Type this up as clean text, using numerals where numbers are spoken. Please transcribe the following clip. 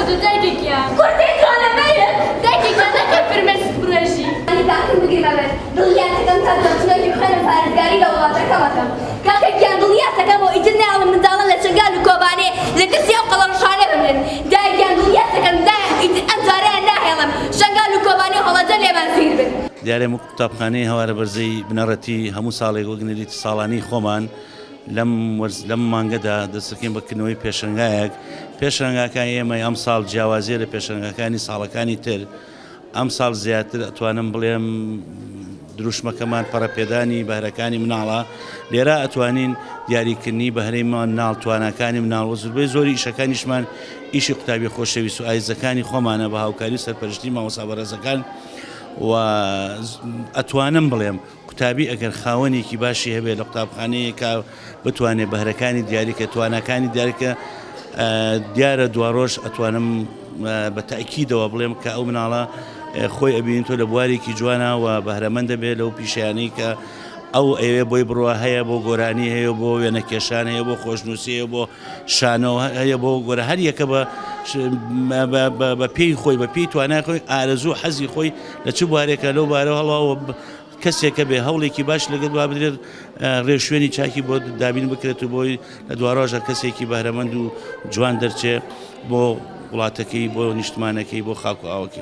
تو دایکێک یا کورتێک توانەمەیە دایکێکە نەکە فرمێسک بڕێژی ئەنی تاکن بگریمە بێت دڵیاتەکەم تا دەچنەوەی خوێنە پارێزگاری لە وڵاتەکەمەکەم کاکەگیان دڵیاتەکەم و ئیتر ناڵم منداڵن لە چنگال و کۆبانێ لە دەستی ئەو قەڵەڕشانە بمرن دایگیان دڵیاتەکەم دایە ئیتر ئەم جارەیان ناهێڵم شنگال و کۆبانێ هەڵەجە لێمان زیر بن دیارێ قوتابخانەی هەوارە بەرزەی بنەڕەتی هەموو ساڵێک وەگنێتی ساڵانی خۆمان لەم مانگەدا دەستەکەین بەکردنەوەی پێشەنگایەک پێشەنگاکان ئێمە ئەم ساڵ جیاوازیە لە پێشەنگەکانی ساڵەکانی تر ئەم ساڵ زیاتر ئەتوانم بڵێم دروشمەکەمان پەڕەپێدانی بەهرەکانی مناڵە لێرە ئەتوانین دیاریکردنی بەهرەیمان ناڵ توانەکانی مناڵ و زۆربەی زۆری ئیشەکانیشمان ئیشی قوتابی خۆشەویست و ئایزەکانی خۆمانە بە هاوکاری و سەرپەرشتی مامۆستا بەڕێزەکان و ئەتوانم بڵێم قوتابی ئەگەر خاوەنێکی باشی هەبێت لە قوتابخانەیەکە بتوانێت بەهرەکانی دیاریکە توانەکانی دیاریکە دیارە دواڕۆژ ئەتوانم بە تاکیدەوە بڵێم کە ئەو مناڵە خۆی ئەبین تۆ لە بوارێکی جوانە و بەهرەمەندە بێت لەو پیشیانەی کە ئەو ئەوێ بۆی بڕوە هەیە بۆ گۆرانی هەیە بۆ وێنەکێشان هەیە بۆ خۆشنووسی هەیە بۆ شانەوە هەیە بۆ گۆرە هەر یەکە بە پێی خۆی بە پێی توانای خۆی ئارەزوو حەزی خۆی لە چ بوارێکە لەو بارە هەڵەوە کەسێکە بێ هەوڵێکی باش لەگەڵ وا بدرێت ڕێشوێنی چاکی بۆ دابین بکرێت و بۆی لە دوڕۆژە کەسێکی بەهرەمەند و جوان دەرچێت بۆ وڵاتەکەی بۆ نیشتمانەکەی بۆ خاک و ئاوەکەی